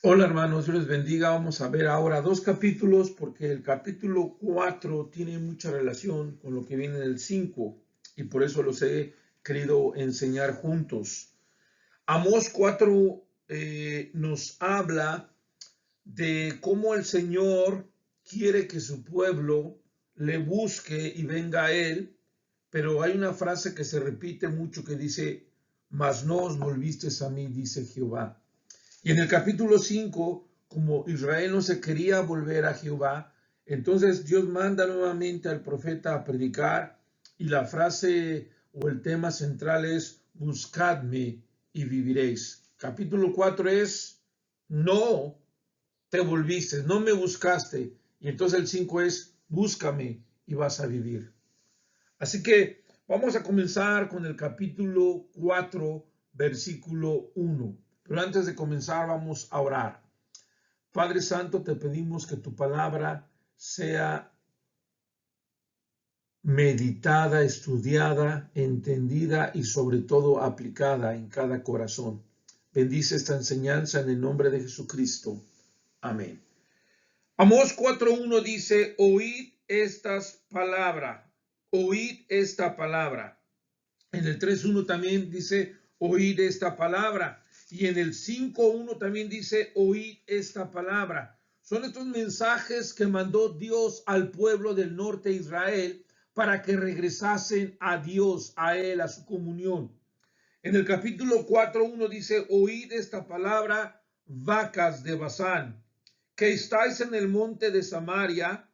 Hola hermanos, Dios les bendiga. Vamos a ver ahora dos capítulos porque el capítulo 4 tiene mucha relación con lo que viene en el 5 y por eso los he querido enseñar juntos. Amós 4 nos habla de cómo el Señor quiere que su pueblo le busque y venga a Él, pero hay una frase que se repite mucho que dice, mas no os volvisteis a mí, dice Jehová. Y en el capítulo 5, como Israel no se quería volver a Jehová, entonces Dios manda nuevamente al profeta a predicar y la frase o el tema central es buscadme y viviréis. Capítulo 4 es no te volviste, no me buscaste. Y entonces el 5 es búscame y vas a vivir. Así que vamos a comenzar con el capítulo 4, versículo 1. Pero antes de comenzar vamos a orar. Padre Santo, te pedimos que tu palabra sea meditada, estudiada, entendida y sobre todo aplicada en cada corazón. Bendice esta enseñanza en el nombre de Jesucristo. Amén. Amós 4:1 dice, oíd esta palabra. En el 3:1 también dice, oíd esta palabra. Y en el 5:1 también dice, oíd esta palabra. Son estos mensajes que mandó Dios al pueblo del norte de Israel para que regresasen a Dios, a Él, a su comunión. En el capítulo 4:1 dice, oíd esta palabra, vacas de Basán, que estáis en el monte de Samaria,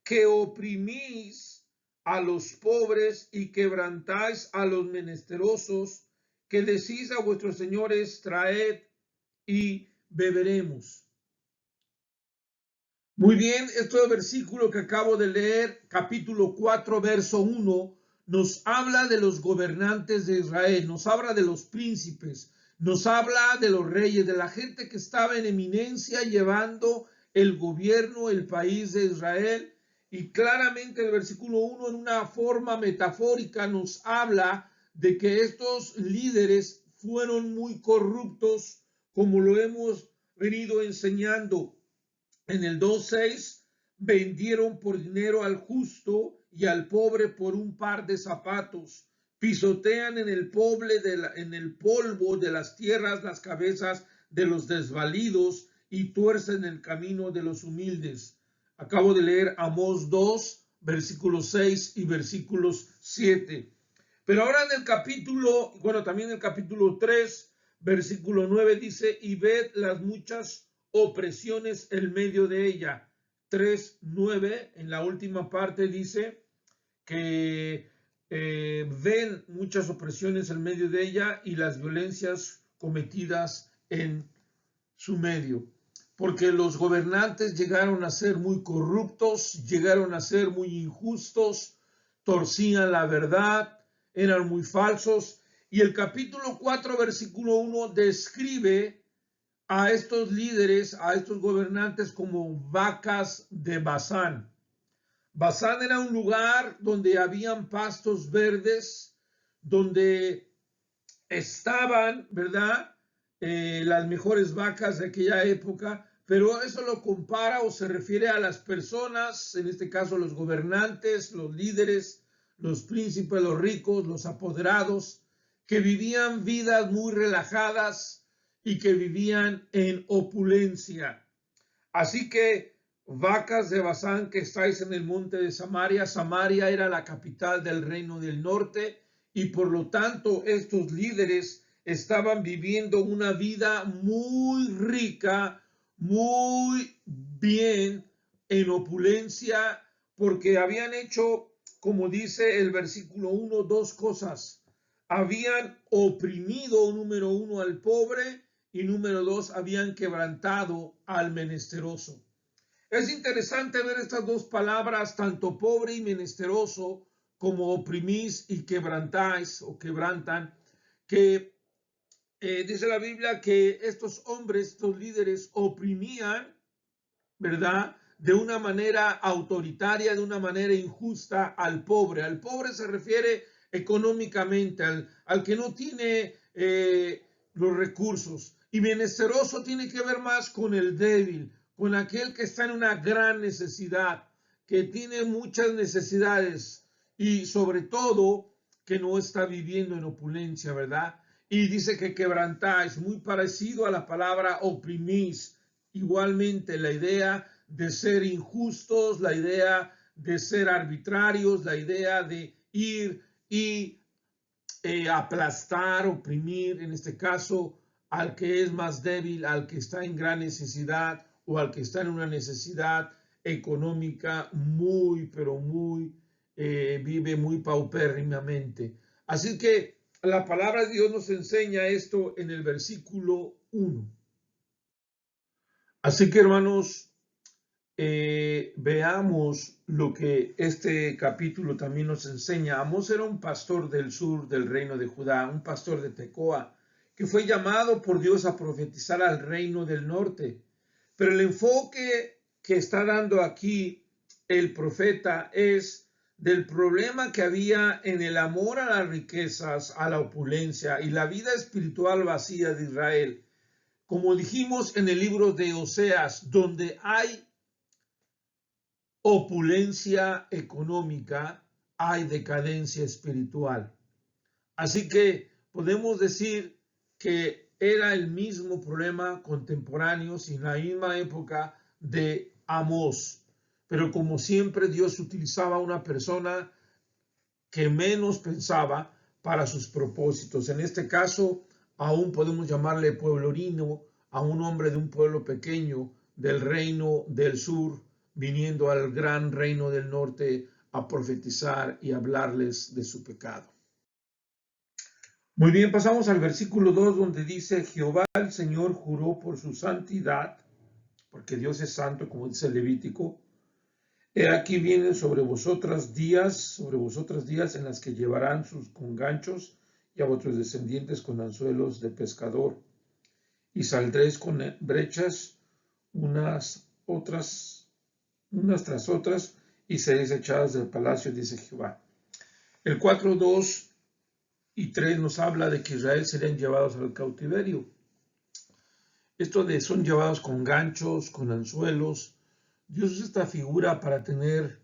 que oprimís a los pobres y quebrantáis a los menesterosos, que decís a vuestros señores, traed y beberemos. Muy bien, este versículo que acabo de leer, capítulo 4, verso 1, nos habla de los gobernantes de Israel, nos habla de los príncipes, nos habla de los reyes, de la gente que estaba en eminencia llevando el gobierno, el país de Israel. Y claramente el versículo 1 en una forma metafórica nos habla de que estos líderes fueron muy corruptos, como lo hemos venido enseñando. En el 2:6 vendieron por dinero al justo y al pobre por un par de zapatos. Pisotean en el polvo de las tierras las cabezas de los desvalidos y tuercen el camino de los humildes. Acabo de leer Amós 2, versículos 6 y versículos 7. Pero ahora en el capítulo, bueno, también en el capítulo 3, versículo 9 dice, y ved las muchas opresiones en medio de ella. 3:9, en la última parte dice que ven muchas opresiones en medio de ella y las violencias cometidas en su medio. Porque los gobernantes llegaron a ser muy corruptos, llegaron a ser muy injustos, torcían la verdad, eran muy falsos. Y el capítulo 4, versículo 1 describe a estos líderes, a estos gobernantes como vacas de Basán. Basán era un lugar donde habían pastos verdes, donde estaban, ¿verdad? Las mejores vacas de aquella época, pero eso lo compara o se refiere a las personas, en este caso los gobernantes, los líderes, los príncipes, los ricos, los apoderados, que vivían vidas muy relajadas y que vivían en opulencia. Así que vacas de Basán que estáis en el monte de Samaria, Samaria era la capital del reino del norte y por lo tanto estos líderes estaban viviendo una vida muy rica, muy bien, en opulencia, porque habían hecho, como dice el versículo 1, dos cosas. Habían oprimido, número 1, al pobre y número 2, habían quebrantado al menesteroso. Es interesante ver estas dos palabras, tanto pobre y menesteroso, como oprimís y quebrantáis o quebrantan, que dice la Biblia que estos hombres, estos líderes oprimían, ¿verdad? De una manera autoritaria, de una manera injusta al pobre. Al pobre se refiere económicamente, al que no tiene los recursos. Y menesteroso tiene que ver más con el débil, con aquel que está en una gran necesidad, que tiene muchas necesidades y sobre todo que no está viviendo en opulencia, ¿verdad? Y dice que quebrantáis, muy parecido a la palabra oprimís. Igualmente la idea de ser injustos, la idea de ser arbitrarios, la idea de ir y aplastar, oprimir, en este caso, al que es más débil, al que está en gran necesidad o al que está en una necesidad económica muy, pero muy, vive muy paupérrimamente. Así que la palabra de Dios nos enseña esto en el versículo 1. Así que, hermanos, veamos lo que este capítulo también nos enseña. Amós era un pastor del sur del reino de Judá, un pastor de Tecoa, que fue llamado por Dios a profetizar al reino del norte. Pero el enfoque que está dando aquí el profeta es del problema que había en el amor a las riquezas, a la opulencia y la vida espiritual vacía de Israel. Como dijimos en el libro de Oseas, donde hay opulencia económica, hay decadencia espiritual. Así que podemos decir que era el mismo problema contemporáneo, en la misma época de Amós. Pero como siempre, Dios utilizaba a una persona que menos pensaba para sus propósitos. En este caso, aún podemos llamarle pueblorino a un hombre de un pueblo pequeño del reino del sur, viniendo al gran reino del norte a profetizar y hablarles de su pecado. Muy bien, pasamos al versículo 2, donde dice: Jehová el Señor juró por su santidad, porque Dios es santo, como dice el Levítico. He aquí vienen sobre vosotras días en las que llevarán con ganchos y a vuestros descendientes con anzuelos de pescador, y saldréis con brechas unas tras otras, y seréis echadas del palacio, dice Jehová. El 4, 2 y 3 nos habla de que Israel serían llevados al cautiverio. Esto de son llevados con ganchos, con anzuelos. Dios usa esta figura para tener,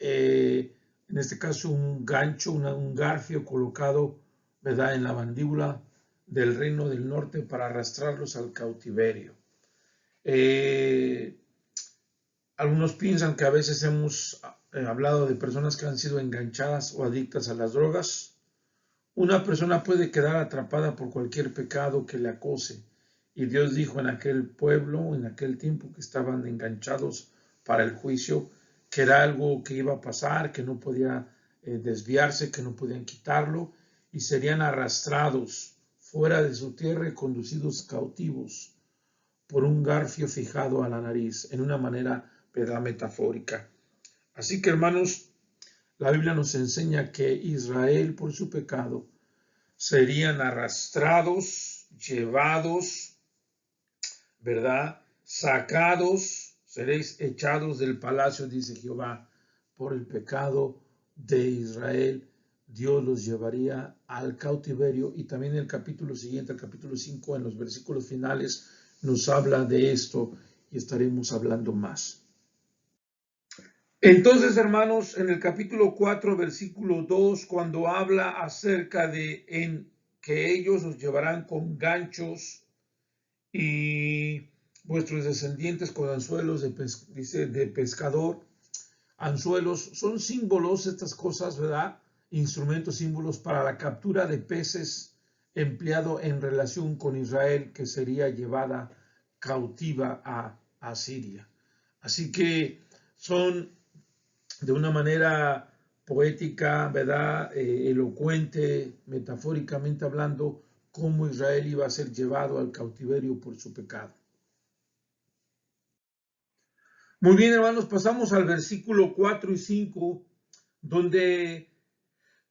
en este caso, un gancho, un garfio colocado, ¿verdad?, en la mandíbula del reino del norte para arrastrarlos al cautiverio. Algunos piensan que a veces hemos hablado de personas que han sido enganchadas o adictas a las drogas. Una persona puede quedar atrapada por cualquier pecado que le acose. Y Dios dijo en aquel pueblo, en aquel tiempo que estaban enganchados para el juicio, que era algo que iba a pasar, que no podía desviarse, que no podían quitarlo, y serían arrastrados fuera de su tierra y conducidos cautivos por un garfio fijado a la nariz, en una manera metafórica. Así que, hermanos, la Biblia nos enseña que Israel, por su pecado, serían arrastrados, llevados, ¿verdad?, sacados, seréis echados del palacio, dice Jehová, por el pecado de Israel. Dios los llevaría al cautiverio, y también en el capítulo siguiente, el capítulo 5, en los versículos finales, nos habla de esto y estaremos hablando más. Entonces, hermanos, en el capítulo 4, versículo 2, cuando habla acerca de que ellos los llevarán con ganchos y vuestros descendientes con anzuelos de pescador. Anzuelos son símbolos, estas cosas, ¿verdad? Instrumentos, símbolos para la captura de peces empleado en relación con Israel, que sería llevada cautiva a Asiria. Así que son de una manera poética, ¿verdad?, elocuente, metafóricamente hablando, cómo Israel iba a ser llevado al cautiverio por su pecado. Muy bien, hermanos, pasamos al versículo 4 y 5, donde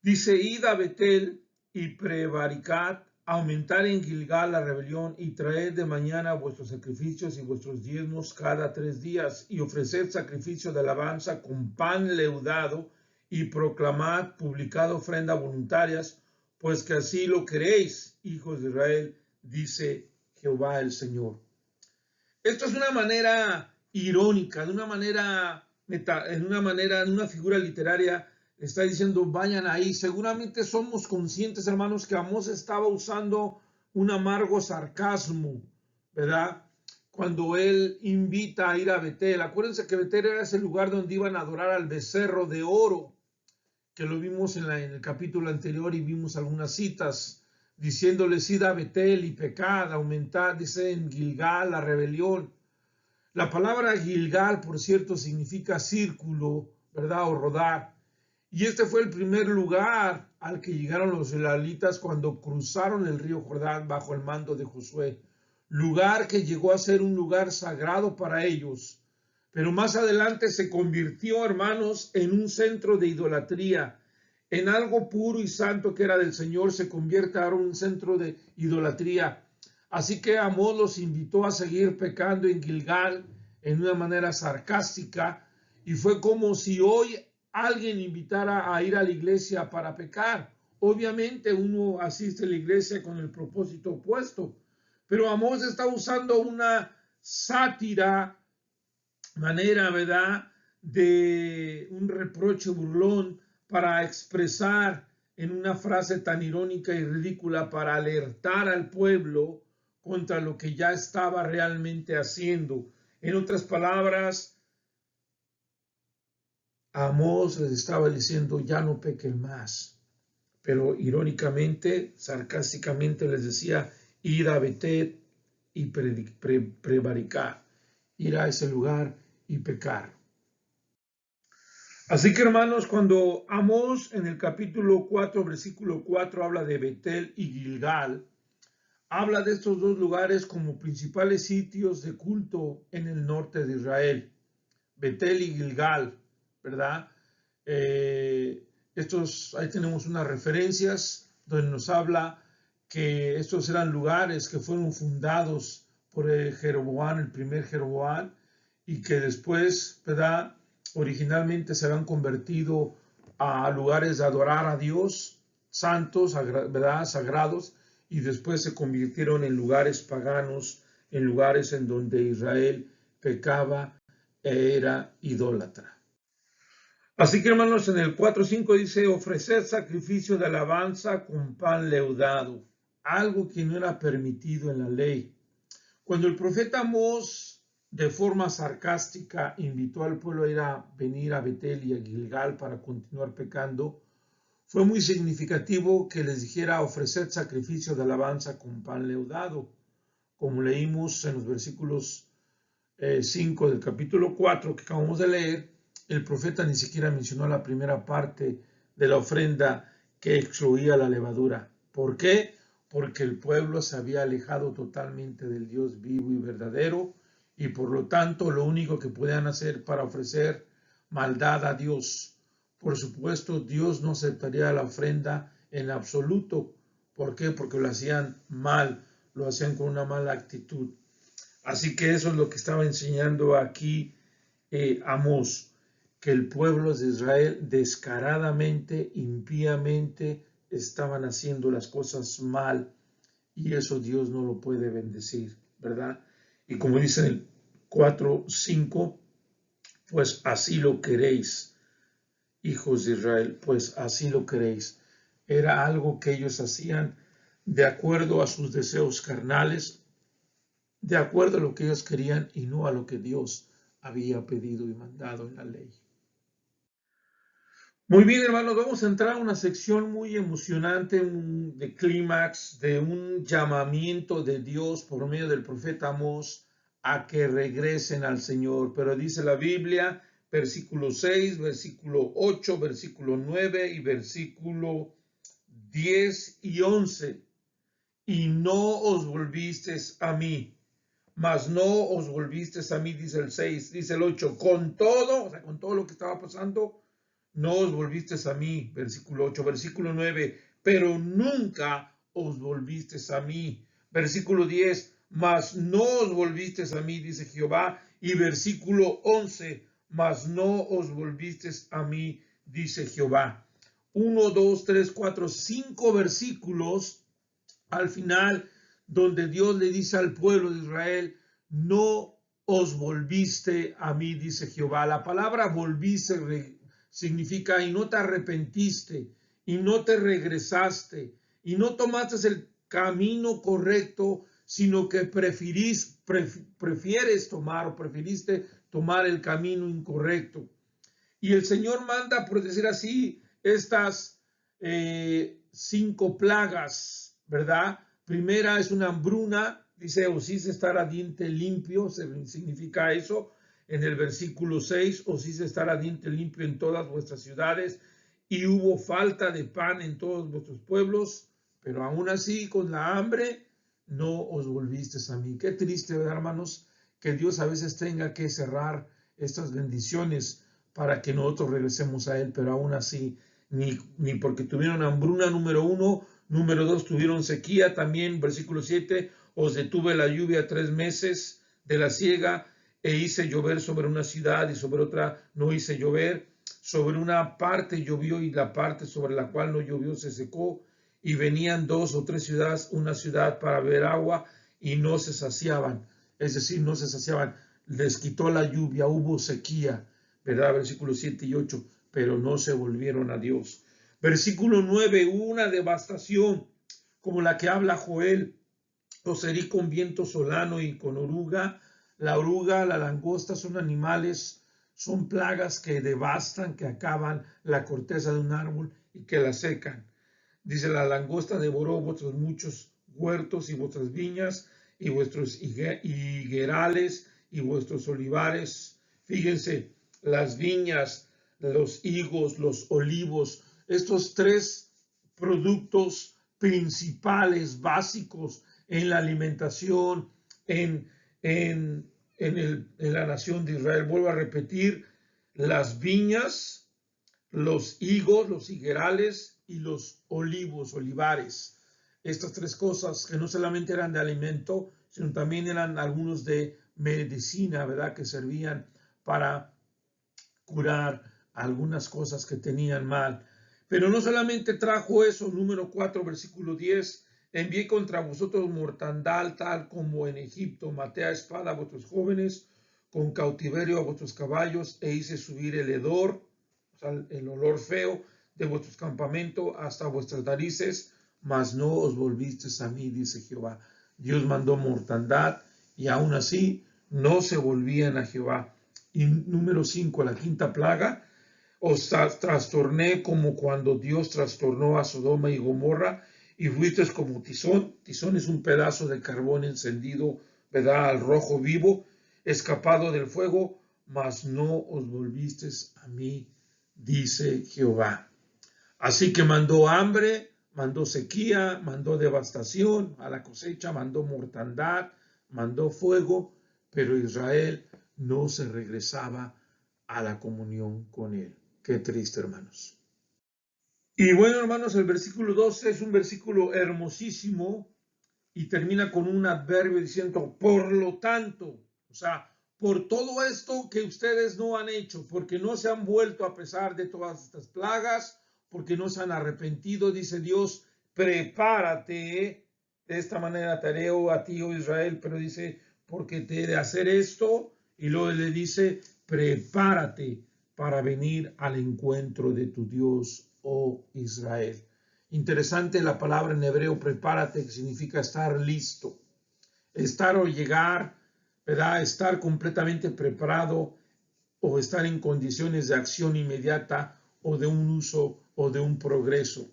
dice: id a Betel y prevaricad, aumentar en Gilgal la rebelión, y traed de mañana vuestros sacrificios y vuestros diezmos cada 3 días, y ofreced sacrificio de alabanza con pan leudado, y proclamad publicad ofrenda voluntarias, pues que así lo queréis, hijos de Israel, dice Jehová el Señor. Esto es una manera irónica, de una manera, en una figura literaria, está diciendo, vayan ahí. Seguramente somos conscientes, hermanos, que Amós estaba usando un amargo sarcasmo, ¿verdad? Cuando él invita a ir a Betel. Acuérdense que Betel era ese lugar donde iban a adorar al becerro de oro, que lo vimos en el capítulo anterior y vimos algunas citas, diciéndoles, id a Betel y pecad, aumentad, dice en Gilgal, la rebelión. La palabra Gilgal, por cierto, significa círculo, ¿verdad? O rodar. Y este fue el primer lugar al que llegaron los israelitas cuando cruzaron el río Jordán bajo el mando de Josué. Lugar que llegó a ser un lugar sagrado para ellos. Pero más adelante se convirtió, hermanos, en un centro de idolatría. En algo puro y santo que era del Señor se convierte ahora en un centro de idolatría. Así que Amós los invitó a seguir pecando en Gilgal en una manera sarcástica, y fue como si hoy alguien invitara a ir a la iglesia para pecar. Obviamente uno asiste a la iglesia con el propósito opuesto, pero Amós está usando una sátira, manera, ¿verdad?, de un reproche burlón para expresar en una frase tan irónica y ridícula, para alertar al pueblo contra lo que ya estaba realmente haciendo. En otras palabras, Amós les estaba diciendo, ya no pequen más. Pero irónicamente, sarcásticamente les decía, ir a Betel y prevaricar, ir a ese lugar y pecar. Así que, hermanos, cuando Amós en el capítulo 4, versículo 4, habla de Betel y Gilgal, habla de estos dos lugares como principales sitios de culto en el norte de Israel. Betel y Gilgal, ¿verdad? Ahí tenemos unas referencias donde nos habla que estos eran lugares que fueron fundados por Jeroboam, el primer Jeroboam, y que después, ¿verdad?, originalmente se habían convertido a lugares de adorar a Dios, santos, ¿verdad?, sagrados, y después se convirtieron en lugares paganos, en lugares en donde Israel pecaba e era idólatra. Así que, hermanos, en el 4:5 dice, ofrecer sacrificio de alabanza con pan leudado, algo que no era permitido en la ley. Cuando el profeta Amós, de forma sarcástica, invitó al pueblo a venir a Betel y a Gilgal para continuar pecando, fue muy significativo que les dijera ofrecer sacrificio de alabanza con pan leudado. Como leímos en los versículos 5 del capítulo 4 que acabamos de leer, el profeta ni siquiera mencionó la primera parte de la ofrenda que excluía la levadura. ¿Por qué? Porque el pueblo se había alejado totalmente del Dios vivo y verdadero, y por lo tanto lo único que podían hacer para ofrecer maldad a Dios. Por supuesto, Dios no aceptaría la ofrenda en absoluto. ¿Por qué? Porque lo hacían mal, lo hacían con una mala actitud. Así que eso es lo que estaba enseñando aquí Amós, que el pueblo de Israel descaradamente, impíamente, estaban haciendo las cosas mal, y eso Dios no lo puede bendecir, ¿verdad? Y como dice en el 4:5, pues así lo queréis, hijos de Israel, pues así lo queréis. Era algo que ellos hacían de acuerdo a sus deseos carnales, de acuerdo a lo que ellos querían y no a lo que Dios había pedido y mandado en la ley. Muy bien, hermanos, vamos a entrar a una sección muy emocionante, de clímax, de un llamamiento de Dios por medio del profeta Amós a que regresen al Señor. Pero dice la Biblia, versículo 6, versículo 8, versículo 9 y versículo 10 y 11. Y no os volvisteis a mí, mas no os volvisteis a mí, dice el 6, dice el 8, con todo, o sea, con todo lo que estaba pasando, no os volvisteis a mí, versículo 8, versículo 9, pero nunca os volvisteis a mí, versículo 10, mas no os volvisteis a mí, dice Jehová, y versículo 11, mas no os volvisteis a mí, dice Jehová. 1, 2, 3, 4, 5 versículos al final donde Dios le dice al pueblo de Israel, no os volviste a mí, dice Jehová. La palabra volviste significa y no te arrepentiste, y no te regresaste, y no tomaste el camino correcto, sino que prefieres tomar o preferiste tomar el camino incorrecto. Y el Señor manda, por decir así, estas 5 plagas, ¿verdad? Primera es una hambruna, dice, os hice estar a diente limpio, significa eso, en el versículo 6, os hice estar a diente limpio en todas vuestras ciudades, y hubo falta de pan en todos vuestros pueblos, pero aún así, con la hambre, no os volvisteis a mí. Qué triste, ¿verdad, hermanos? Que Dios a veces tenga que cerrar estas bendiciones para que nosotros regresemos a Él, pero aún así, ni porque tuvieron hambruna, número 1, número 2, tuvieron sequía también, versículo 7, os detuve la lluvia 3 meses de la siega, e hice llover sobre una ciudad y sobre otra no hice llover, sobre una parte llovió y la parte sobre la cual no llovió se secó, y venían 2 o 3 ciudades, una ciudad para beber agua, y no se saciaban, es decir, no se saciaban, les quitó la lluvia, hubo sequía, ¿verdad? Versículos 7 y 8, pero no se volvieron a Dios. Versículo 9, una devastación como la que habla Joel, os herí con viento solano y con oruga. La oruga, la langosta son animales, son plagas que devastan, que acaban la corteza de un árbol y que la secan. Dice, la langosta devoró vuestros muchos huertos y vuestras viñas y vuestros higuerales y vuestros olivares. Fíjense, las viñas, los higos, los olivos, estos 3 productos principales, básicos en la alimentación, en la nación de Israel. Vuelvo a repetir, las viñas, los higos, los higuerales y los olivos, olivares. Estas 3 cosas que no solamente eran de alimento, sino también eran algunos de medicina, ¿verdad? Que servían para curar algunas cosas que tenían mal. Pero no solamente trajo eso, número 4, versículo 10, envié contra vosotros mortandad, tal como en Egipto, maté a espada a vuestros jóvenes, con cautiverio a vuestros caballos, e hice subir el hedor, o sea, el olor feo de vuestros campamentos hasta vuestras narices, mas no os volvisteis a mí, dice Jehová. Dios mandó mortandad y aún así no se volvían a Jehová. Y número 5, la 5ª plaga, os trastorné como cuando Dios trastornó a Sodoma y Gomorra, y fuisteis como tizón. Tizón es un pedazo de carbón encendido, ¿verdad?, al rojo vivo, escapado del fuego, mas no os volvisteis a mí, dice Jehová. Así que mandó hambre, mandó sequía, mandó devastación a la cosecha, mandó mortandad, mandó fuego, pero Israel no se regresaba a la comunión con él. Qué triste, hermanos. Y bueno, hermanos, el versículo 12 es un versículo hermosísimo y termina con un adverbio diciendo, por lo tanto, o sea, por todo esto que ustedes no han hecho, porque no se han vuelto a pesar de todas estas plagas, porque no se han arrepentido, dice Dios, prepárate. De esta manera te haré a ti, oh Israel, pero dice, porque te he de hacer esto, y luego le dice, prepárate para venir al encuentro de tu Dios, oh Israel. Interesante la palabra en hebreo, prepárate, que significa estar listo, estar o llegar, ¿verdad? Estar completamente preparado o estar en condiciones de acción inmediata o de un uso o de un progreso.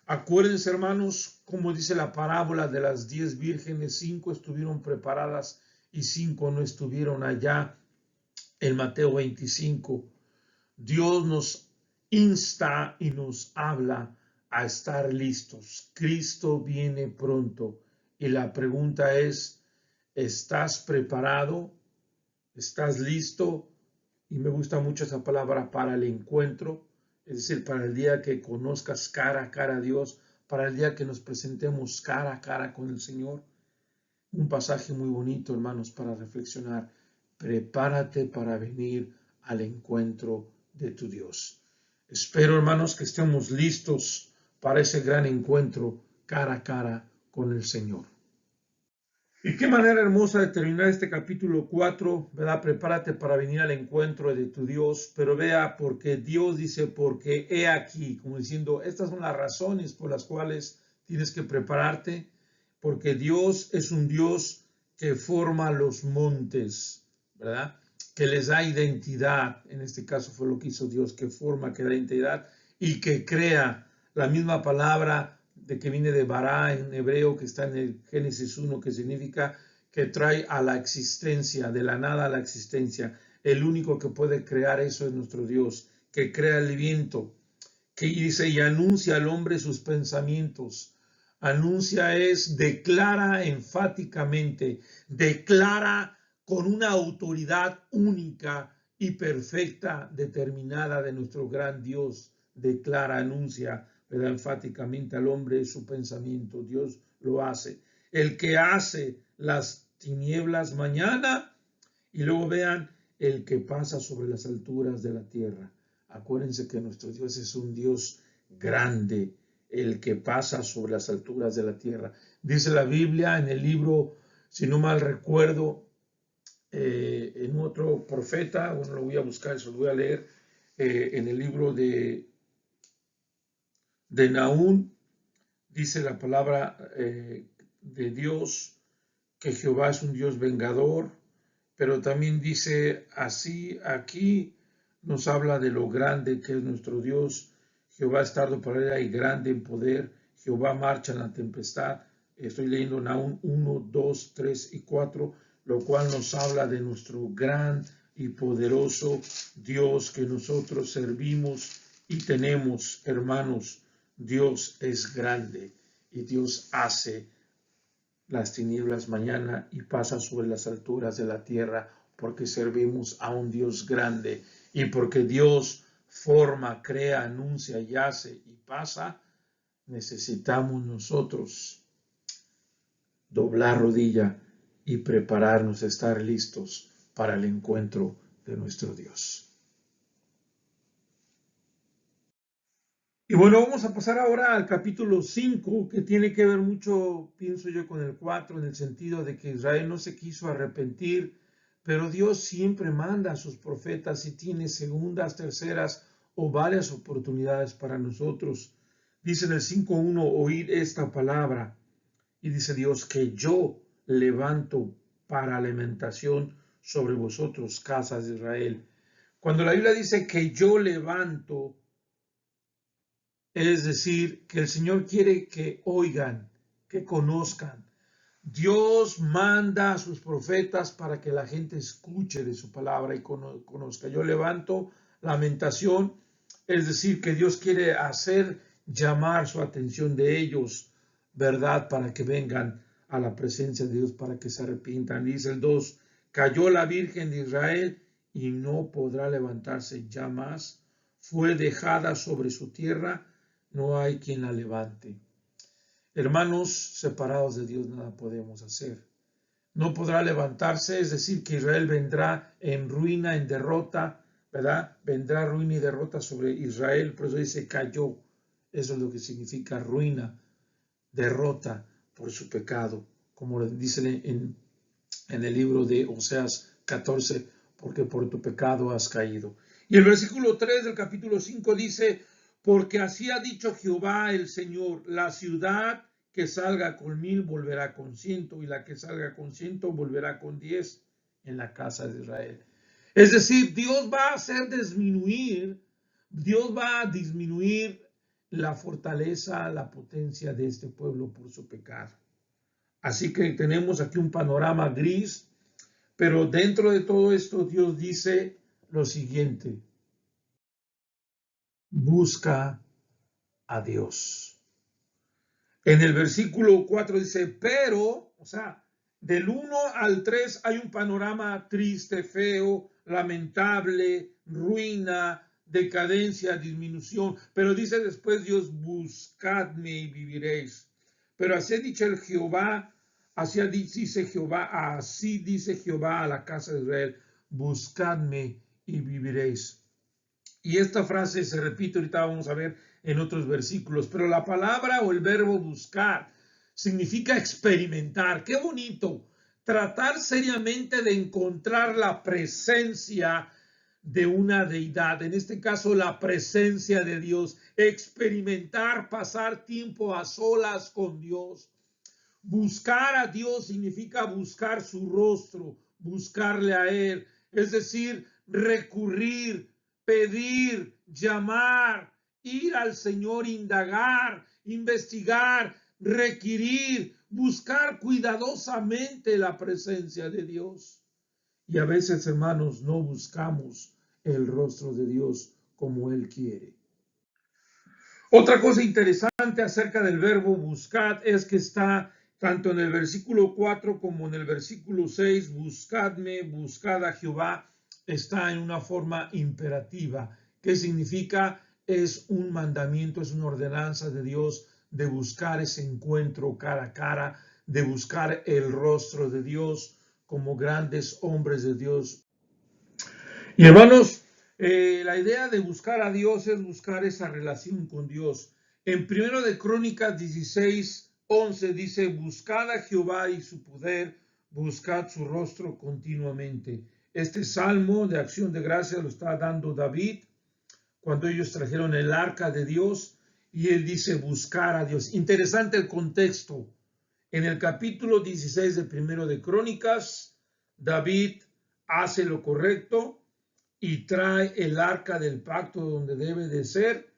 Acuérdense, hermanos, como dice la parábola de las 10 vírgenes, 5 estuvieron preparadas y 5 no estuvieron allá en Mateo 25. Dios nos insta y nos habla a estar listos. Cristo viene pronto y la pregunta es, ¿estás preparado? ¿Estás listo? Y me gusta mucho esa palabra, para el encuentro, es decir, para el día que conozcas cara a cara a Dios, para el día que nos presentemos cara a cara con el Señor. Un pasaje muy bonito, hermanos, para reflexionar. Prepárate para venir al encuentro de tu Dios. Espero, hermanos, que estemos listos para ese gran encuentro cara a cara con el Señor. Y qué manera hermosa de terminar este capítulo 4, ¿verdad? Prepárate para venir al encuentro de tu Dios, pero vea, porque Dios dice, porque he aquí, como diciendo, estas son las razones por las cuales tienes que prepararte, porque Dios es un Dios que forma los montes, ¿verdad? Que les da identidad, en este caso fue lo que hizo Dios, que forma, que da identidad y que crea. La misma palabra de que viene de Bará en hebreo, que está en el Génesis 1, que significa que trae a la existencia, de la nada a la existencia. El único que puede crear eso es nuestro Dios, que crea el viento, que dice y anuncia al hombre sus pensamientos. Anuncia es, declara enfáticamente, declara con una autoridad única y perfecta, determinada de nuestro gran Dios. Declara, anuncia, ¿verdad? Enfáticamente al hombre su pensamiento. Dios lo hace. El que hace las tinieblas mañana, y luego vean, el que pasa sobre las alturas de la tierra. Acuérdense que nuestro Dios es un Dios grande, el que pasa sobre las alturas de la tierra. Dice la Biblia en el libro, si no mal recuerdo, en otro profeta, bueno, lo voy a buscar, eso lo voy a leer, en el libro de Nahum, dice la palabra de Dios, que Jehová es un Dios vengador, pero también dice así, aquí nos habla de lo grande que es nuestro Dios. Jehová es tardo para ira y grande en poder. Jehová marcha en la tempestad. Estoy leyendo Nahum 1, 2, 3 y 4, lo cual nos habla de nuestro gran y poderoso Dios que nosotros servimos y tenemos, hermanos. Dios es grande y Dios hace las tinieblas mañana y pasa sobre las alturas de la tierra, porque servimos a un Dios grande y porque Dios forma, crea, anuncia y hace y pasa. Necesitamos nosotros doblar rodilla y prepararnos, estar listos para el encuentro de nuestro Dios. Y bueno, vamos a pasar ahora al capítulo 5, que tiene que ver mucho, pienso yo, con el 4, en el sentido de que Israel no se quiso arrepentir, pero Dios siempre manda a sus profetas y tiene segundas, terceras o varias oportunidades para nosotros. Dice en el 5:1, oíd esta palabra, y dice Dios, que yo levanto para alimentación sobre vosotros, casas de Israel. Cuando la Biblia dice que yo levanto, es decir, que el Señor quiere que oigan, que conozcan. Dios manda a sus profetas para que la gente escuche de su palabra y conozca. Yo levanto lamentación, es decir, que Dios quiere hacer llamar su atención de ellos, ¿verdad? Para que vengan a la presencia de Dios, para que se arrepientan. Dice el 2, cayó la Virgen de Israel y no podrá levantarse ya más. Fue dejada sobre su tierra, no hay quien la levante. Hermanos, separados de Dios nada podemos hacer. No podrá levantarse, es decir, que Israel vendrá en ruina, en derrota, ¿verdad? Vendrá ruina y derrota sobre Israel, por eso dice cayó. Eso es lo que significa ruina, derrota por su pecado, como dice en el libro de Oseas 14, porque por tu pecado has caído. Y el versículo 3 del capítulo 5 dice, porque así ha dicho Jehová el Señor, la ciudad que salga con 1000 volverá con 100, y la que salga con 100 volverá con 10 en la casa de Israel. Es decir, Dios va a hacer disminuir, Dios va a disminuir la fortaleza, la potencia de este pueblo por su pecado. Así que tenemos aquí un panorama gris, pero dentro de todo esto Dios dice lo siguiente: busca a Dios. En el versículo 4 dice, pero, o sea, del 1 al 3 hay un panorama triste, feo, lamentable, ruina, decadencia, disminución, pero dice después Dios, buscadme y viviréis. Pero así ha dicho el Jehová, así dice Jehová a la casa de Israel, buscadme y viviréis. Y esta frase se repite, ahorita vamos a ver en otros versículos, pero la palabra o el verbo buscar significa experimentar. Qué bonito. tratar seriamente de encontrar la presencia de una deidad, en este caso la presencia de Dios, experimentar, pasar tiempo a solas con Dios. Buscar a Dios significa buscar su rostro, buscarle a Él, es decir, recurrir, pedir, llamar, ir al Señor, indagar, investigar, requerir, buscar cuidadosamente la presencia de Dios. Y a veces, hermanos, no buscamos el rostro de Dios como Él quiere. Otra cosa interesante acerca del verbo buscad es que está tanto en el versículo 4 como en el versículo 6, buscadme, buscad a Jehová, está en una forma imperativa. ¿Qué significa? Es un mandamiento, es una ordenanza de Dios de buscar ese encuentro cara a cara, de buscar el rostro de Dios como grandes hombres de Dios. Y hermanos, la idea de buscar a Dios es buscar esa relación con Dios. En 1 de Crónicas 16:11 dice, buscad a Jehová y su poder, buscad su rostro continuamente. Este salmo de acción de gracias lo está dando David cuando ellos trajeron el arca de Dios y él dice buscar a Dios. Interesante el contexto. En el capítulo 16 de 1 de Crónicas, David hace lo correcto y trae el arca del pacto donde debe de ser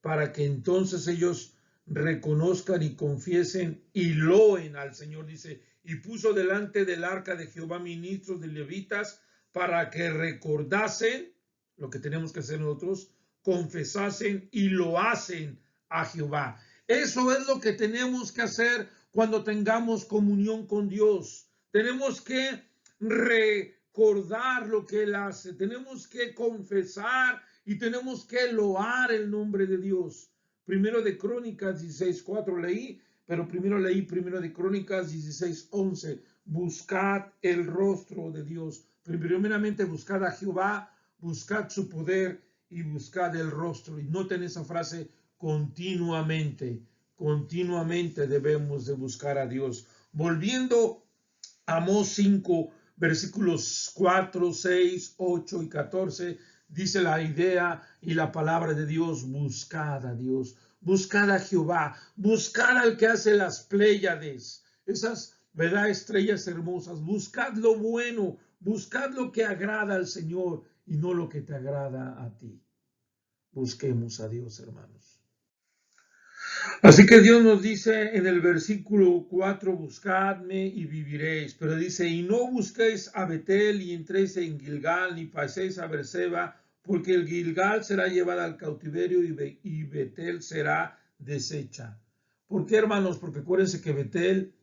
para que entonces ellos reconozcan y confiesen y loen al Señor. Dice, y puso delante del arca de Jehová ministros de levitas para que recordasen lo que tenemos que hacer nosotros, confesasen y loasen a Jehová. Eso es lo que tenemos que hacer cuando tengamos comunión con Dios. Tenemos que recordar lo que Él hace, tenemos que confesar y tenemos que loar el nombre de Dios. Primero de Crónicas 16:4 leí, pero primero leí Primero de Crónicas 16:11. Buscad el rostro de Dios. Primeramente buscad a Jehová, buscad su poder y buscad el rostro. Y noten esa frase, continuamente, continuamente debemos de buscar a Dios. Volviendo a Amós 5, versículos 4, 6, 8 y 14, dice la idea y la palabra de Dios, buscad a Dios, buscad a Jehová, buscad al que hace las Pléyades, esas, ¿verdad?, estrellas hermosas, buscad lo bueno, buscad lo que agrada al Señor y no lo que te agrada a ti. Busquemos a Dios, hermanos. Así que Dios nos dice en el versículo 4, buscadme y viviréis, pero dice, y no busquéis a Betel y entréis en Gilgal, ni paséis a Beerseba, porque el Gilgal será llevada al cautiverio y Betel será deshecha. ¿Por qué, hermanos? Porque acuérdense que Betel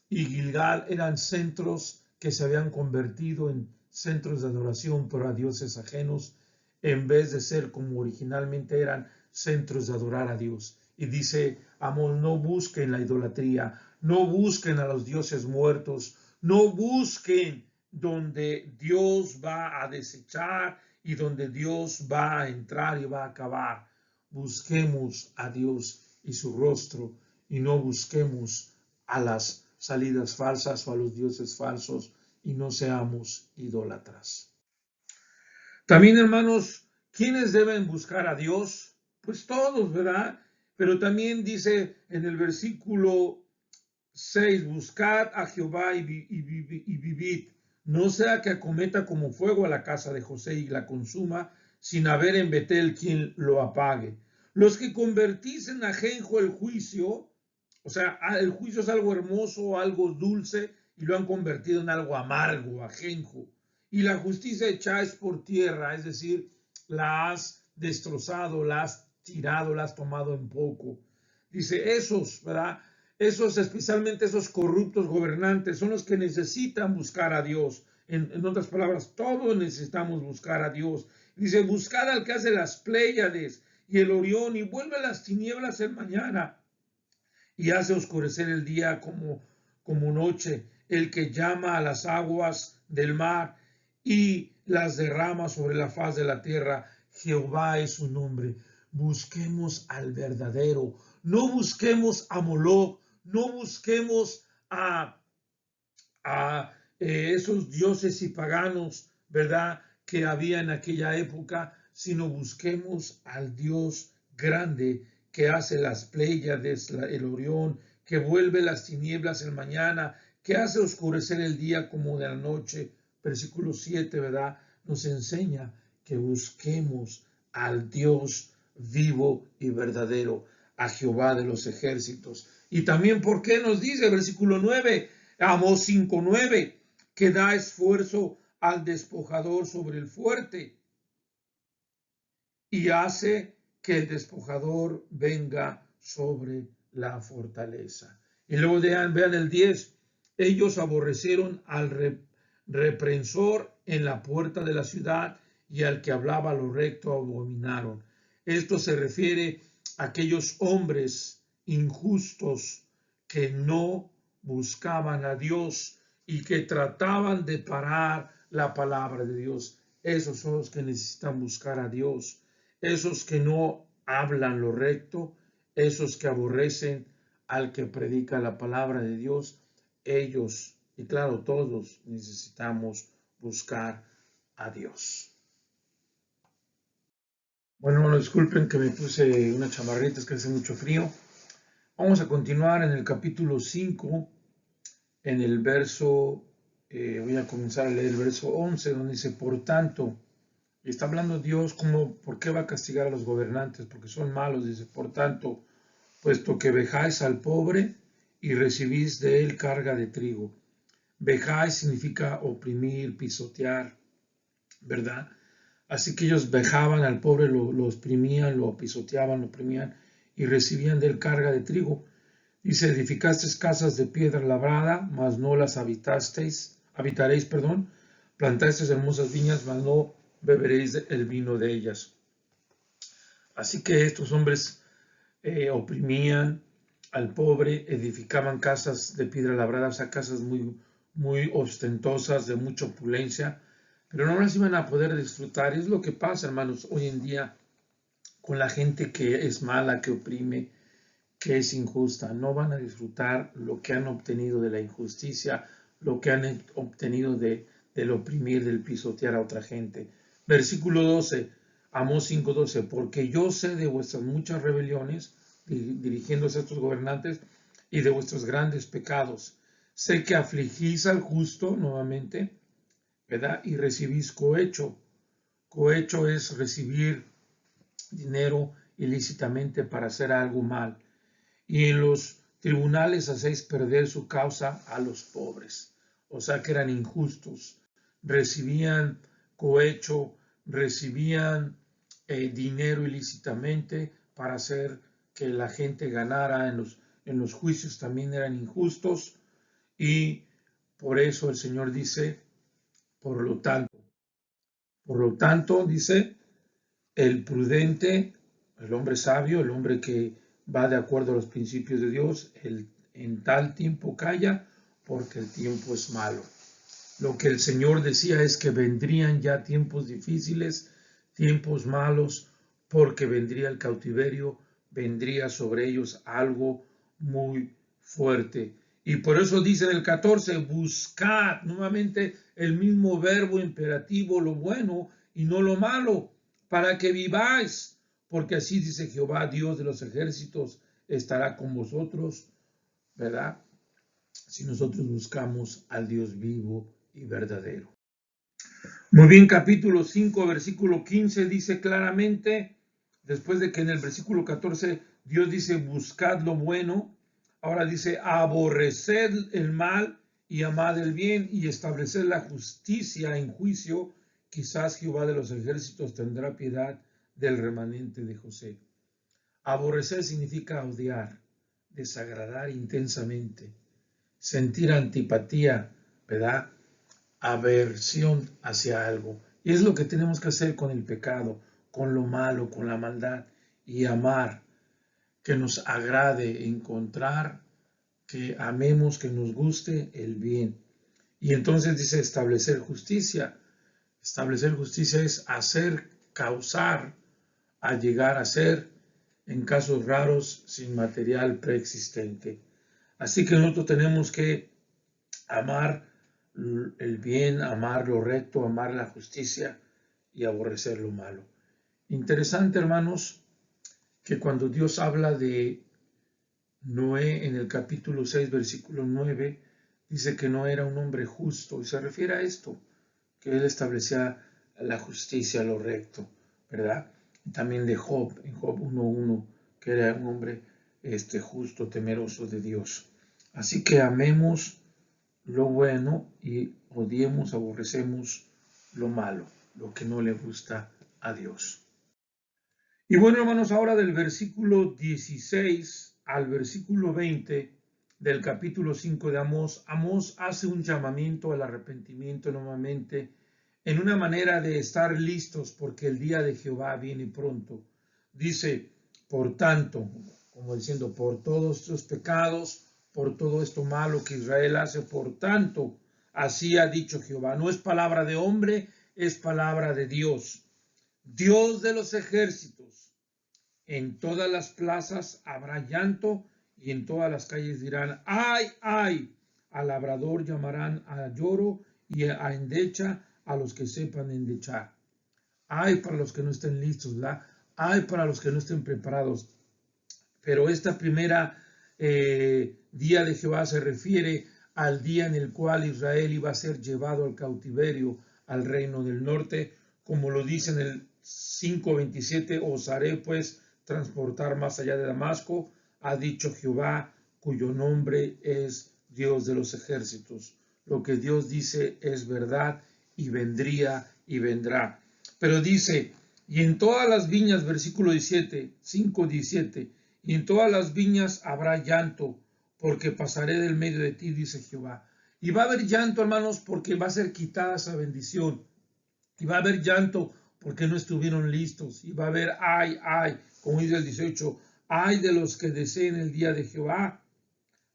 y Gilgal eran centros que se habían convertido en centros de adoración, pero a dioses ajenos, en vez de ser como originalmente eran centros de adorar a Dios. Y dice Amós, no busquen la idolatría, no busquen a los dioses muertos, no busquen donde Dios va a desechar y donde Dios va a entrar y va a acabar. Busquemos a Dios y su rostro y no busquemos a las salidas falsas o a los dioses falsos y no seamos idólatras. También, hermanos, ¿quiénes deben buscar a Dios? Pues todos, ¿verdad? Pero también dice en el versículo 6, buscad a Jehová y vivid, no sea que acometa como fuego a la casa de José y la consuma, sin haber en Betel quien lo apague. Los que convertís en ajenjo el juicio, o sea, el juicio es algo hermoso, algo dulce, y lo han convertido en algo amargo, ajenjo. Y la justicia echáis por tierra, es decir, la has destrozado, la has tirado, la has tomado en poco. Dice, esos, ¿verdad? Esos, especialmente esos corruptos gobernantes, son los que necesitan buscar a Dios. En otras palabras, todos necesitamos buscar a Dios. Dice, buscad al que hace las Pléyades y el Orión y vuelve las tinieblas en mañana y hace oscurecer el día como noche, el que llama a las aguas del mar y las derrama sobre la faz de la tierra. Jehová es su nombre. Busquemos al verdadero. No busquemos a Moloch. No busquemos a esos dioses y paganos, ¿verdad?, que había en aquella época, sino busquemos al Dios grande que hace las Pléyades, el Orión, que vuelve las tinieblas en mañana, que hace oscurecer el día como de la noche. Versículo 7, ¿verdad?, nos enseña que busquemos al Dios vivo y verdadero, a Jehová de los ejércitos. Y también, ¿por qué nos dice versículo 9, Amós 5:9, que da esfuerzo al despojador sobre el fuerte y hace que el despojador venga sobre la fortaleza? Y luego vean el 10, ellos aborrecieron al reprensor en la puerta de la ciudad y al que hablaba lo recto abominaron. Esto se refiere a aquellos hombres injustos que no buscaban a Dios y que trataban de parar la palabra de Dios. Esos son los que necesitan buscar a Dios. Esos que no hablan lo recto, esos que aborrecen al que predica la palabra de Dios, ellos, y claro, todos necesitamos buscar a Dios. Bueno, disculpen que me puse una chamarrita, es que hace mucho frío. Vamos a continuar en el capítulo 5, en el verso, voy a comenzar a leer el verso 11, donde dice, por tanto, y está hablando Dios como, ¿por qué va a castigar a los gobernantes? Porque son malos, dice, por tanto, puesto que vejáis al pobre y recibís de él carga de trigo. Vejáis significa oprimir, pisotear, ¿verdad? Así que ellos vejaban al pobre, lo exprimían, lo pisoteaban, lo oprimían y recibían de él carga de trigo. Dice, edificasteis casas de piedra labrada, mas no las habitaréis, plantasteis hermosas viñas, mas no beberéis el vino de ellas. Así que estos hombres oprimían al pobre, edificaban casas de piedra labrada, o sea, casas muy ostentosas, de mucha opulencia, pero no las iban a poder disfrutar. Es lo que pasa, hermanos, hoy en día con la gente que es mala, que oprime, que es injusta. No van a disfrutar lo que han obtenido de la injusticia, lo que han obtenido del oprimir, del pisotear a otra gente. Versículo 12, Amós 5:12, porque yo sé de vuestras muchas rebeliones, dirigiéndose a estos gobernantes, y de vuestros grandes pecados. Sé que afligís al justo, nuevamente, ¿verdad?, y recibís cohecho. Cohecho es recibir dinero ilícitamente para hacer algo mal. Y en los tribunales hacéis perder su causa a los pobres. O sea que eran injustos. Recibían cohecho, recibían dinero ilícitamente para hacer que la gente ganara. En los juicios también eran injustos. Y por eso el Señor dice, por lo tanto, dice, el prudente, el hombre sabio, el hombre que va de acuerdo a los principios de Dios, en tal tiempo calla, porque el tiempo es malo. Lo que el Señor decía es que vendrían ya tiempos difíciles, tiempos malos, porque vendría el cautiverio, vendría sobre ellos algo muy fuerte. Y por eso dice en el 14, buscad, nuevamente el mismo verbo imperativo, lo bueno y no lo malo, para que viváis, porque así dice Jehová, Dios de los ejércitos, estará con vosotros, ¿verdad?, si nosotros buscamos al Dios vivo y verdadero. Muy bien, capítulo 5, versículo 15 dice claramente, después de que en el versículo 14 Dios dice buscad lo bueno, ahora dice aborreced el mal y amad el bien y estableced la justicia en juicio, quizás Jehová de los ejércitos tendrá piedad del remanente de José. Aborrecer significa odiar, desagradar intensamente, sentir antipatía, ¿verdad?, aversión hacia algo. Y es lo que tenemos que hacer con el pecado, con lo malo, con la maldad, y amar, que nos agrade, encontrar, que amemos, que nos guste el bien. Y entonces dice establecer justicia. Establecer justicia es hacer, causar, a llegar a ser, en casos raros, sin material preexistente. Así que nosotros tenemos que amar el bien, amar lo recto, amar la justicia y aborrecer lo malo. Interesante, hermanos, que cuando Dios habla de Noé en el capítulo 6, versículo 9, dice que no era un hombre justo, y se refiere a esto, que él establecía la justicia, lo recto, ¿verdad? Y también de Job, en Job 1:1, que era un hombre justo, temeroso de Dios. Así que amemos lo bueno y odiemos, aborrecemos lo malo, lo que no le gusta a Dios. Y bueno, hermanos, ahora del versículo 16 al versículo 20 del capítulo 5 de Amós, Amós hace un llamamiento al arrepentimiento nuevamente en una manera de estar listos porque el día de Jehová viene pronto. Dice, por tanto, como diciendo, por todos estos pecados, por todo esto malo que Israel hace, por tanto, así ha dicho Jehová. No es palabra de hombre, es palabra de Dios. Dios de los ejércitos. En todas las plazas habrá llanto y en todas las calles dirán, ay, ay. Al labrador llamarán a lloro y a endecha a los que sepan endechar. Ay para los que no estén listos, ¿verdad? Ay para los que no estén preparados. Pero esta primera día de Jehová se refiere al día en el cual Israel iba a ser llevado al cautiverio al reino del norte, como lo dice en el 5:27, os haré pues transportar más allá de Damasco, ha dicho Jehová, cuyo nombre es Dios de los ejércitos. Lo que Dios dice es verdad y vendría y vendrá. Pero dice, y en todas las viñas, versículo 17, 5:17, y en todas las viñas habrá llanto, porque pasaré del medio de ti, dice Jehová. Y va a haber llanto, hermanos, porque va a ser quitada esa bendición. Y va a haber llanto porque no estuvieron listos. Y va a haber ay, ay, como dice el 18, ay de los que deseen el día de Jehová.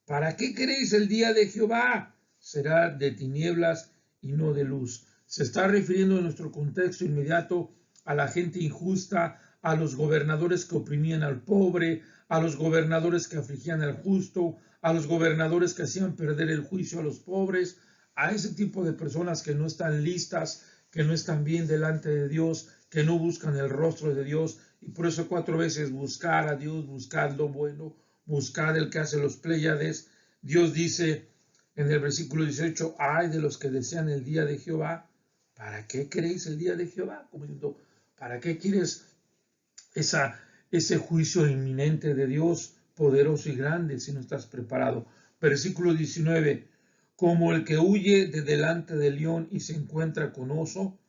¿Para qué queréis el día de Jehová? Será de tinieblas y no de luz. Se está refiriendo en nuestro contexto inmediato a la gente injusta, a los gobernadores que oprimían al pobre, a los gobernadores que afligían al justo, a los gobernadores que hacían perder el juicio a los pobres, a ese tipo de personas que no están listas, que no están bien delante de Dios, que no buscan el rostro de Dios. Y por eso 4 veces buscar a Dios, buscar lo bueno, buscar el que hace los Pléyades. Dios dice en el versículo 18, ay de los que desean el día de Jehová. ¿Para qué queréis el día de Jehová? Como diciendo, ¿para qué quieres ese juicio inminente de Dios, poderoso y grande, si no estás preparado? Versículo 19, como el que huye de delante del león y se encuentra con oso,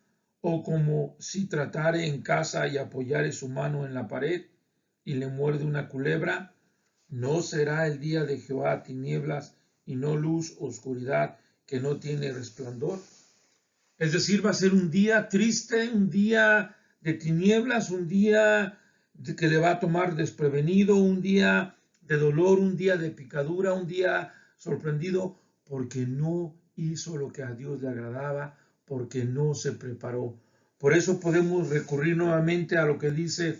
o como si tratare en casa y apoyare su mano en la pared y le muerde una culebra, no será el día de Jehová tinieblas y no luz, oscuridad que no tiene resplandor. Es decir, va a ser un día triste, un día de tinieblas, un día que le va a tomar desprevenido, un día de dolor, un día de picadura, un día sorprendido, porque no hizo lo que a Dios le agradaba, porque no se preparó. Por eso podemos recurrir nuevamente a lo que dice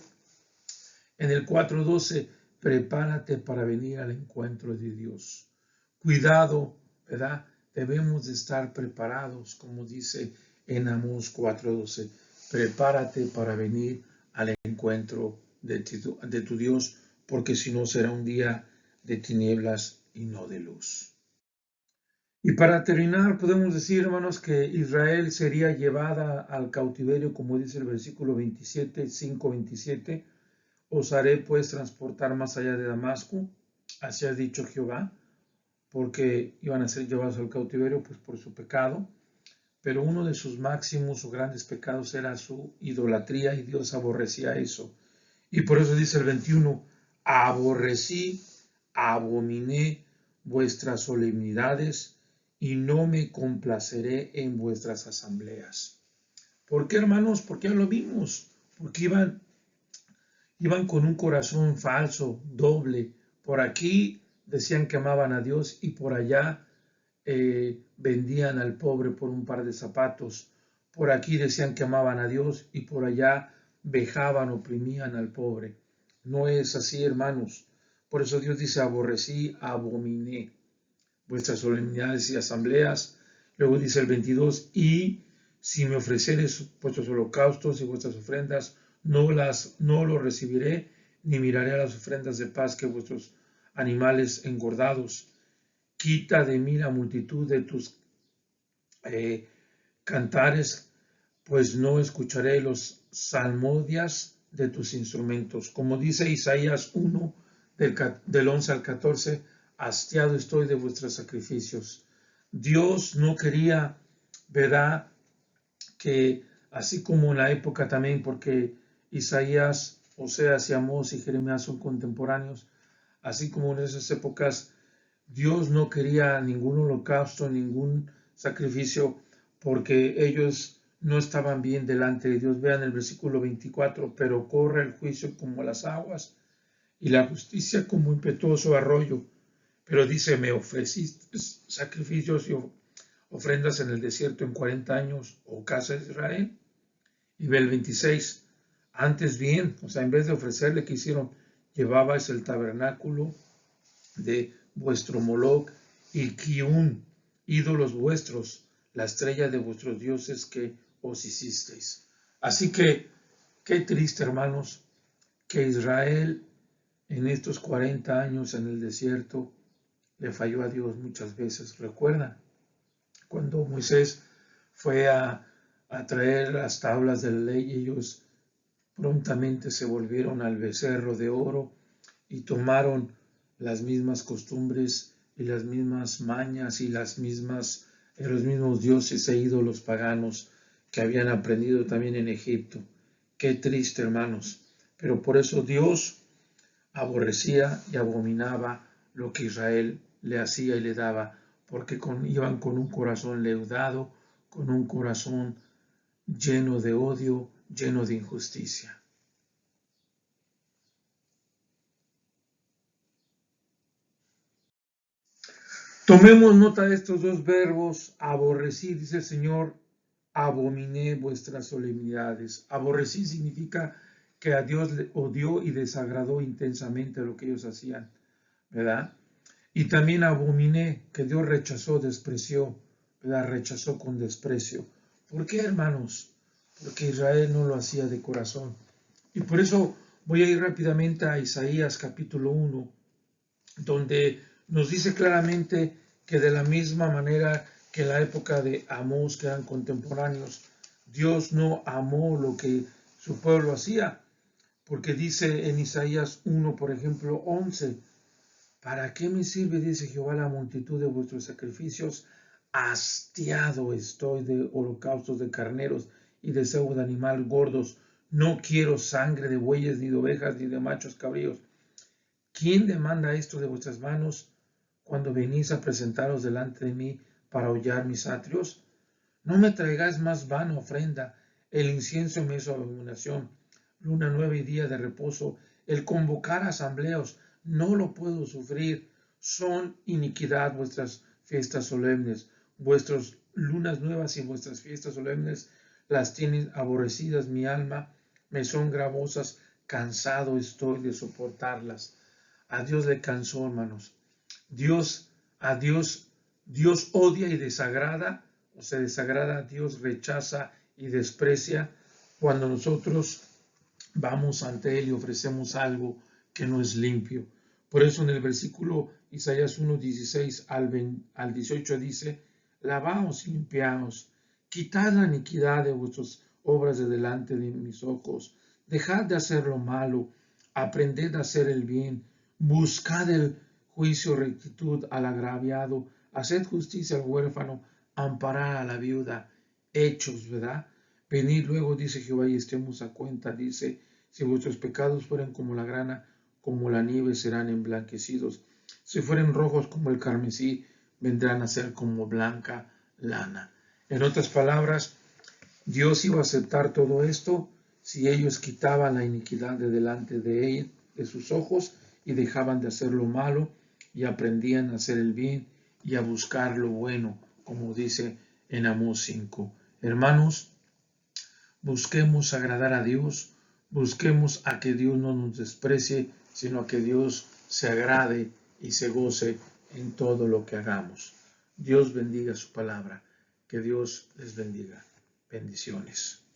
en el 4:12, prepárate para venir al encuentro de Dios. Cuidado, ¿verdad? Debemos de estar preparados, como dice en Amós 4:12. Prepárate para venir al encuentro de tu Dios, porque si no será un día de tinieblas y no de luz. Y para terminar, podemos decir, hermanos, que Israel sería llevada al cautiverio, como dice el versículo 27, 5:27. Os haré pues transportar más allá de Damasco, así ha dicho Jehová, porque iban a ser llevados al cautiverio pues por su pecado, pero uno de sus máximos o grandes pecados era su idolatría y Dios aborrecía eso. Y por eso dice el 21, aborrecí, abominé vuestras solemnidades y no me complaceré en vuestras asambleas. ¿Por qué, hermanos? Porque ya lo vimos, porque iban con un corazón falso, doble. Por aquí decían que amaban a Dios y por allá vendían al pobre por un par de zapatos. Por aquí decían que amaban a Dios y por allá vejaban, oprimían al pobre. No es así, hermanos. Por eso Dios dice, aborrecí, abominé vuestras solemnidades y asambleas. Luego dice el 22, y si me ofreceres vuestros holocaustos y vuestras ofrendas, no lo recibiré, ni miraré a las ofrendas de paz que vuestros animales engordados. Quita de mí la multitud de tus cantares, pues no escucharé los salmodias de tus instrumentos. Como dice Isaías 1, del 11 al 14, hastiado estoy de vuestros sacrificios. Dios no quería, ¿verdad?, que así como en la época también, porque Isaías, Oseas y Amós y Jeremías son contemporáneos, así como en esas épocas Dios no quería ningún holocausto, ningún sacrificio, porque ellos no estaban bien delante de Dios. Vean el versículo 24, pero corre el juicio como las aguas y la justicia como impetuoso arroyo. Pero dice, me ofreciste sacrificios y ofrendas en el desierto en 40 años, oh casa de Israel. Y ve el 26, antes bien, o sea, en vez de ofrecerle, ¿qué hicieron? Llevabais el tabernáculo de vuestro Moloc y Kiun, ídolos vuestros, la estrella de vuestros dioses que os hicisteis. Así que, qué triste, hermanos, que Israel en estos 40 años en el desierto le falló a Dios muchas veces. Recuerda, cuando Moisés fue a traer las tablas de la ley, ellos prontamente se volvieron al becerro de oro y tomaron las mismas costumbres y las mismas mañas y los mismos dioses e ídolos paganos que habían aprendido también en Egipto. Qué triste, hermanos. Pero por eso Dios aborrecía y abominaba lo que Israel le hacía y le daba, porque iban con un corazón leudado, con un corazón lleno de odio, lleno de injusticia. Tomemos nota de estos dos verbos. Aborrecí, dice el Señor, abominé vuestras solemnidades. Aborrecí significa que a Dios le odió y desagradó intensamente lo que ellos hacían, ¿verdad? Y también abominé, que Dios rechazó, despreció, ¿verdad? Rechazó con desprecio. ¿Por qué, hermanos? Porque Israel no lo hacía de corazón. Y por eso voy a ir rápidamente a Isaías capítulo 1, donde nos dice claramente que de la misma manera que en la época de Amós, que eran contemporáneos, Dios no amó lo que su pueblo hacía, porque dice en Isaías 1, por ejemplo, 11, ¿para qué me sirve, dice Jehová, la multitud de vuestros sacrificios? Hastiado estoy de holocaustos de carneros y de cebo de animal gordos. No quiero sangre de bueyes, ni de ovejas, ni de machos cabríos. ¿Quién demanda esto de vuestras manos cuando venís a presentaros delante de mí para hollar mis atrios? No me traigáis más vana ofrenda. El incienso me es abominación. Luna nueva y día de reposo. El convocar asambleos, no lo puedo sufrir. Son iniquidad vuestras fiestas solemnes. Vuestras lunas nuevas y vuestras fiestas solemnes las tienen aborrecidas mi alma. Me son gravosas. Cansado estoy de soportarlas. A Dios le cansó, hermanos. Dios odia y desagrada, o se desagrada, Dios rechaza y desprecia cuando nosotros vamos ante Él y ofrecemos algo que no es limpio. Por eso en el versículo Isaías 1, 16 al 18 dice, lavaos y limpiaos, quitad la iniquidad de vuestras obras de delante de mis ojos, dejad de hacer lo malo, aprended a hacer el bien, buscad el juicio, rectitud al agraviado, haced justicia al huérfano, amparad a la viuda. Hechos, ¿verdad? Venid luego, dice Jehová, y estemos a cuenta, dice, si vuestros pecados fueren como la grana, como la nieve serán emblanquecidos. Si fueren rojos como el carmesí, vendrán a ser como blanca lana. En otras palabras, Dios iba a aceptar todo esto si ellos quitaban la iniquidad de delante de él, de sus ojos, y dejaban de hacer lo malo y aprendían a hacer el bien y a buscar lo bueno, como dice en Amós 5. Hermanos, busquemos agradar a Dios, busquemos a que Dios no nos desprecie, sino a que Dios se agrade y se goce en todo lo que hagamos. Dios bendiga su palabra. Que Dios les bendiga. Bendiciones.